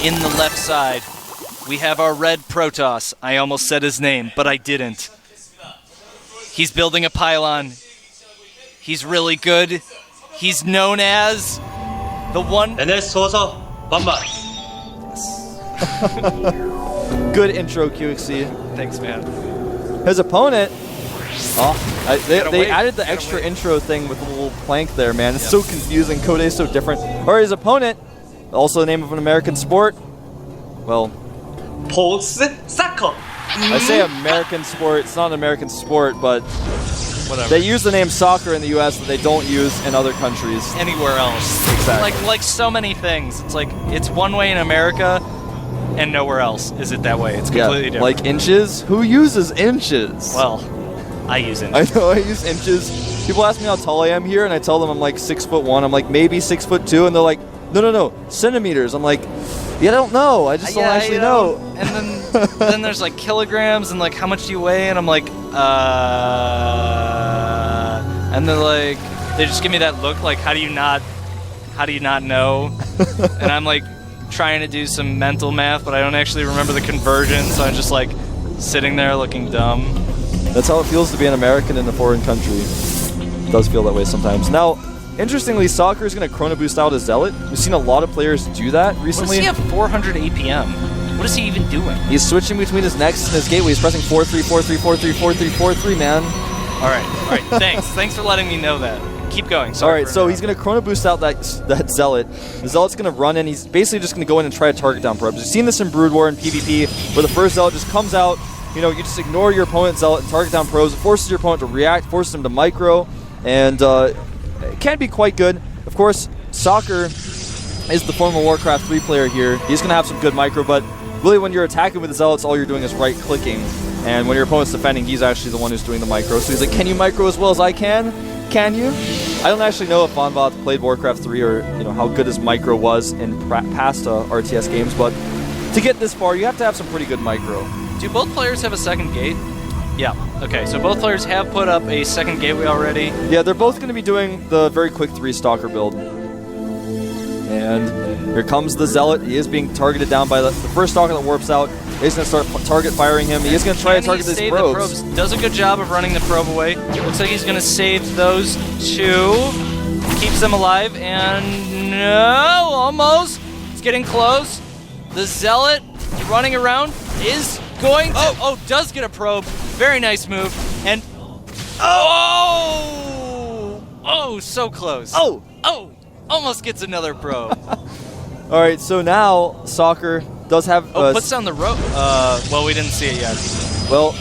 in the left side, we have our red Protoss. I almost said his name, but I didn't. He's building a pylon. He's really good. He's known as the one... NS 소서 vanvanth. Good intro, QXC. Thanks, man. His opponent... they added the Gotta extra wait. intro thing with the little plank there, man. It's so confusing. Code is so different. Or his opponent, also the name of an American sport. Well, Pulse soccer. I say American sport. It's not an American sport, but Whatever. they use the name soccer in the U.S. that they don't use in other countries. Anywhere else. Exactly. Like so many things. It's like, it's one way in America, and nowhere else is it that way. It's completely different. Like inches. Who uses inches? Well, I use it. I know I use inches. People ask me how tall I am here, and I tell them I'm like 6'1". I'm like maybe 6'2", and they're like, no, centimeters. I'm like, yeah, I don't know. I just don't actually know. And then there's like kilograms and like how much do you weigh? And I'm like, and they're like, they just give me that look like, how do you not know? And I'm like trying to do some mental math, but I don't actually remember the conversion, so I'm just like sitting there looking dumb. That's how it feels to be an American in a foreign country. It does feel that way sometimes. Now, interestingly, Soccer is going to Chrono Boost out his Zealot. We've seen a lot of players do that recently. What does he have 400 APM? What is he even doing? He's switching between his Nexus and his Gateway. He's pressing 4-3, 4-3, 4-3, 4-3, 4-3, man. All right, thanks. Thanks for letting me know that. Keep going. All right, so he's going to Chrono Boost out that Zealot. The Zealot's going to run in. He's basically just going to go in and try to target down probes. We've seen this in Brood War and PvP, where the first Zealot just comes out. You know, you just ignore your opponent's Zealot and target down probes. It forces your opponent to react, forces him to micro, and it can be quite good. Of course, Soccer is the former Warcraft 3 player here. He's going to have some good micro, but really when you're attacking with the Zealots, all you're doing is right-clicking. And when your opponent's defending, he's actually the one who's doing the micro. So he's like, can you micro as well as I can? Can you? I don't actually know if vanvanth played Warcraft 3 or how good his micro was in past RTS games, but to get this far, you have to have some pretty good micro. Do both players have a second gate? Yeah. Okay, so both players have put up a second gateway already. Yeah, they're both going to be doing the very quick 3 Stalker build. And here comes the Zealot. He is being targeted down by the first Stalker that warps out. He's going to start target firing him. He is going to try to target these probes. Does a good job of running the probe away. Looks like he's going to save those 2. Keeps them alive, and no, almost. It's getting close. The Zealot running around is going to... does get a probe. Very nice move. And... Oh, so close. Almost gets another probe. All right, so now Soccer does have... puts down the rope. Well, we didn't see it yet. Well,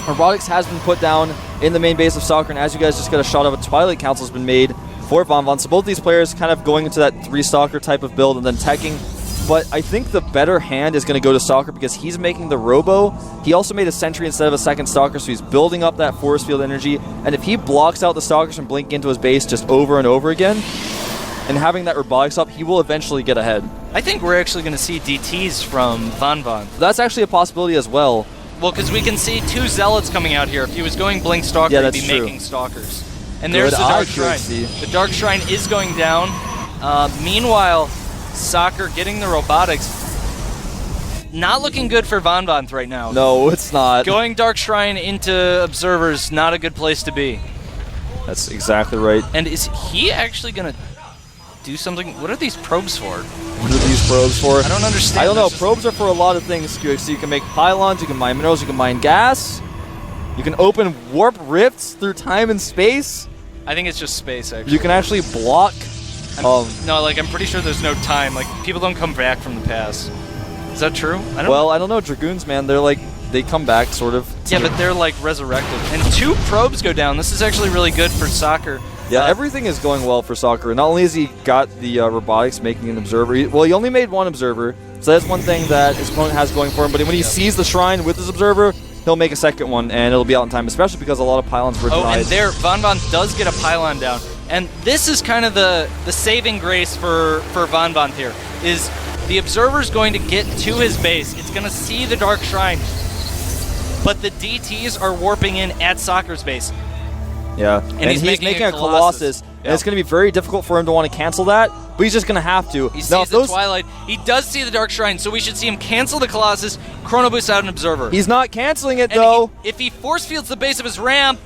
Robotics has been put down in the main base of Soccer, and as you guys just got a shot of, a Twilight Council has been made for vanvanth. So both these players kind of going into that 3 Stalker type of build and then teching. But I think the better hand is going to go to Stalker because he's making the Robo. He also made a Sentry instead of a second Stalker, so he's building up that force field energy. And if he blocks out the Stalkers from blinking into his base just over and over again, and having that Robotics up, he will eventually get ahead. I think we're actually going to see DTs from vanvanth. That's actually a possibility as well. Well, because we can see 2 Zealots coming out here. If he was going Blink Stalker, he'd be making Stalkers. And there's the Dark Shrine. The Dark Shrine is going down. Meanwhile, Soccer getting the Robotics. Not looking good for vanvanth right now. No, it's not. Going Dark Shrine into Observers, not a good place to be. That's exactly right. And is he actually going to do something? What are these probes for? What are these probes for? I don't understand. I don't know. Probes are for a lot of things, QX. So you can make pylons, you can mine minerals, you can mine gas. You can open warp rifts through time and space. I think it's just space, actually. You can actually block... I'm pretty sure there's no time. Like, people don't come back from the past. Is that true? I don't Yeah, but they're, like, resurrected. And 2 probes go down. This is actually really good for Soccer. Yeah, everything is going well for Soccer. Not only has he got the Robotics making an Observer, he only made 1 Observer, so that's one thing that his opponent has going for him. But when he sees the Shrine with his Observer, he'll make a second one, and it'll be out in time, especially because a lot of pylons were denied. And there, vanvanth does get a pylon down. And this is kind of the saving grace for vanvanth here, is the Observer's going to get to his base. It's going to see the Dark Shrine, but the DTs are warping in at Soccer's base. Yeah, and he's making a Colossus. And it's going to be very difficult for him to want to cancel that. but he's just going to have to. He Now, sees the Twilight. He does see the Dark Shrine, so we should see him cancel the Colossus, Chrono Boost out an Observer. He's not canceling it, And though. if he force fields the base of his ramp...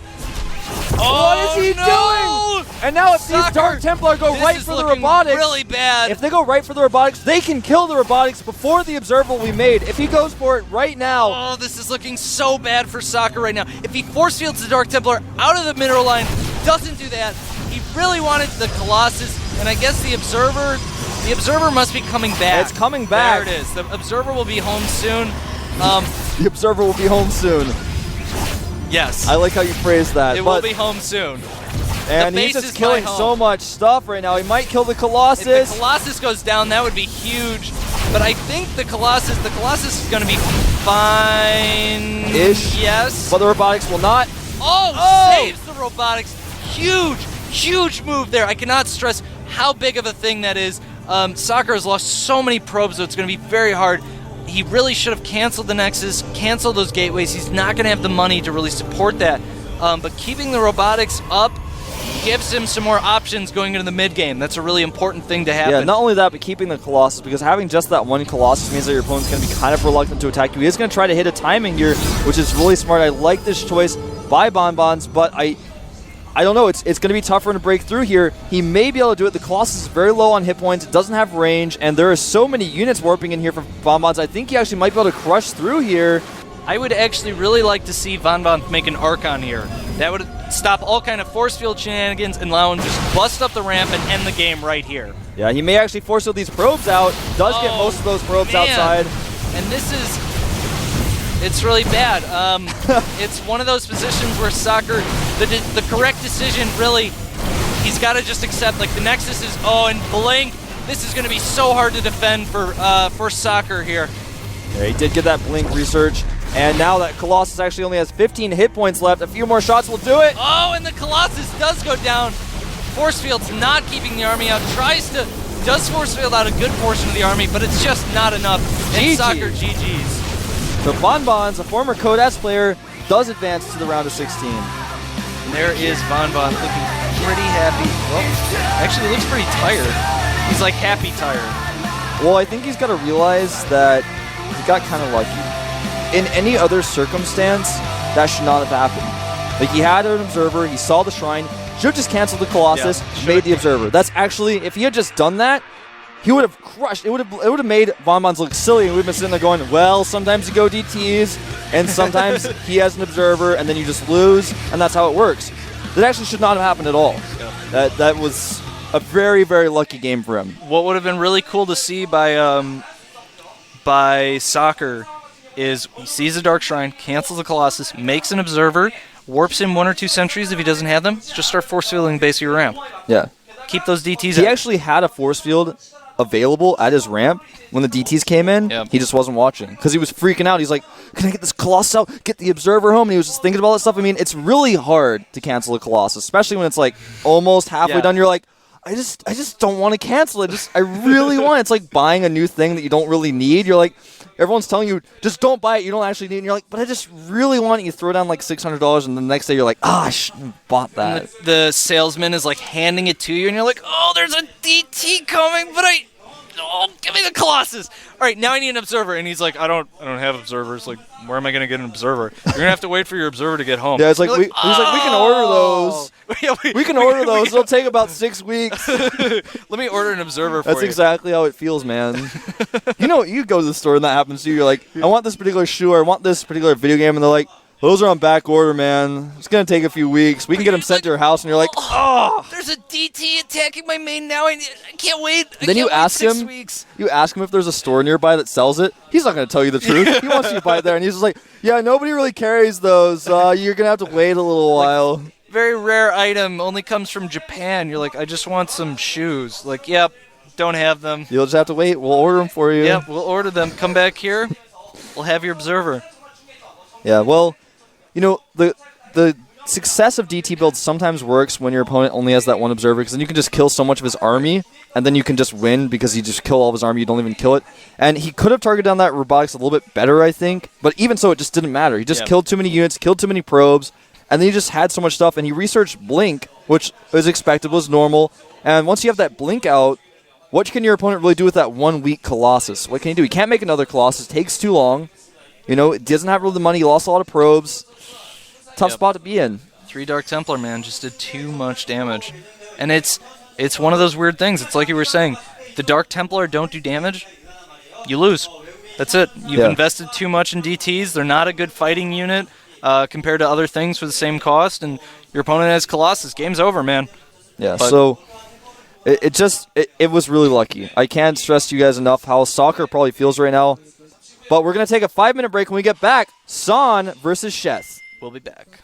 What is he doing? And now if these Dark Templar go right for the robotics, really bad. if they go right for the robotics, they can kill the robotics before the Observer will be made. If he goes for it right now... Oh, this is looking so bad for Soccer right now. If he force fields the Dark Templar out of the mineral line, doesn't do that. He really wanted the Colossus, and I guess the Observer must be coming back. It's coming back. There it is. The Observer will be home soon. The Observer will be home soon. Yes. I like how you phrased that. It will be home soon. And the he's base just is killing my home. so much stuff right now. He might kill the Colossus. If the Colossus goes down, that would be huge. But I think the Colossus is going to be fine-ish. Yes. But the robotics will not. Oh, saves the robotics. Huge move there. I cannot stress how big of a thing that is. Soccer has lost so many probes, so it's going to be very hard. He really should have canceled the Nexus, canceled those gateways. He's not going to have the money to really support that. But keeping the robotics up gives him some more options going into the mid-game. That's a really important thing to happen. Yeah, not only that, but keeping the Colossus, because having just that one Colossus means that your opponent's going to be kind of reluctant to attack you. He is going to try to hit a timing here, which is really smart. I like this choice by Bonbons, but I don't know. It's going to be tough for him to break through here. He may be able to do it. The Colossus is very low on hit points. It doesn't have range, and there are so many units warping in here from Bonbons. I think he actually might be able to crush through here. I would actually really like to see vanvanth make an Archon here. That would stop all kind of force field shenanigans and allow him to just bust up the ramp and end the game right here. Yeah, he may actually force these probes out. Does get most of those probes outside. And this is... It's really bad. It's one of those positions where Soccer, the correct decision, really, he's got to just accept, like, the Nexus is, and Blink, this is going to be so hard to defend for Soccer here. Yeah, he did get that Blink research, and now that Colossus actually only has 15 hit points left. A few more shots will do it. Oh, and the Colossus does go down. Force Field's not keeping the army out, does Force Field out a good portion of the army, but it's just not enough. And Soccer GG's. So Bonbons, a former Code S player, does advance to the round of 16. And there is vanvanth looking pretty happy. Well, actually, he looks pretty tired. He's like happy tired. Well, I think he's got to realize that he got kind of lucky. In any other circumstance, that should not have happened. Like, he had an Observer, he saw the Shrine, should have just canceled the Colossus, made the Observer. That's actually, if he had just done that, he would have crushed. It would have made Bonbons look silly, and we've been sitting there going, well, sometimes you go DTs, and sometimes he has an Observer, and then you just lose, and that's how it works. That actually should not have happened at all. Yeah. That was a very, very lucky game for him. What would have been really cool to see by Soccer is he sees a Dark Shrine, cancels the Colossus, makes an Observer, warps in 1 or 2 sentries if he doesn't have them, just start force fielding base of your ramp. Yeah. Keep those DTs He out. actually had a force field available at his ramp when the DTs came in. Yep. He just wasn't watching because he was freaking out. He's like, can I get this Colossus out? Get the Observer home? And he was just thinking about that stuff. I mean, it's really hard to cancel a Colossus, especially when it's like almost halfway done. You're like, I just don't want to cancel it. I really want it. It's like buying a new thing that you don't really need. You're like, everyone's telling you, just don't buy it. You don't actually need it. And you're like, but I just really want it. You throw down like $600, and the next day you're like, I shouldn't have bought that. The salesman is like handing it to you, and you're like, oh, there's a DT coming, but give me the Colossus. All right, now I need an Observer. And he's like, I don't have Observers. Like, where am I going to get an Observer? You're going to have to wait for your Observer to get home. Yeah, it's like, he's like, we can order those. We can order those. It'll take about 6 weeks. Let me order an Observer for you. That's exactly how it feels, man. You go to the store and that happens to you. You're like, I want this particular shoe or I want this particular video game. And they're like, those are on back order, man. It's going to take a few weeks. We can get them sent to your house. And you're like, there's a DT attacking my main now. I can't wait. Then you ask him. You ask him if there's a store nearby that sells it. He's not going to tell you the truth. He wants you to buy it there. And he's just like, yeah, nobody really carries those. You're going to have to wait a little while. Very rare item, only comes from Japan. You're like, I just want some shoes. Like, yep, don't have them. You'll just have to wait. We'll order them for you. Yep, we'll order them. Come back here. We'll have your Observer. Yeah, well, the success of DT builds sometimes works when your opponent only has that one Observer, because then you can just kill so much of his army, and then you can just win because you just kill all of his army. You don't even kill it. And he could have targeted down that robotics a little bit better, I think. But even so, it just didn't matter. He just killed too many units, killed too many probes, and then he just had so much stuff. And he researched Blink, which was expected, was normal. And once you have that Blink out, what can your opponent really do with that 1 weak Colossus? What can he do? He can't make another Colossus. Takes too long. It doesn't have really the money. He lost a lot of probes. Tough spot to be in. 3 Dark Templar, man, just did too much damage. And it's one of those weird things. It's like you were saying. The Dark Templar don't do damage. You lose. That's it. You've invested too much in DTs. They're not a good fighting unit compared to other things for the same cost. And your opponent has Colossus. Game's over, man. Yeah, so it was really lucky. I can't stress to you guys enough how soccer probably feels right now. But we're going to take a 5-minute break. When we get back, Son versus Sheth. We'll be back.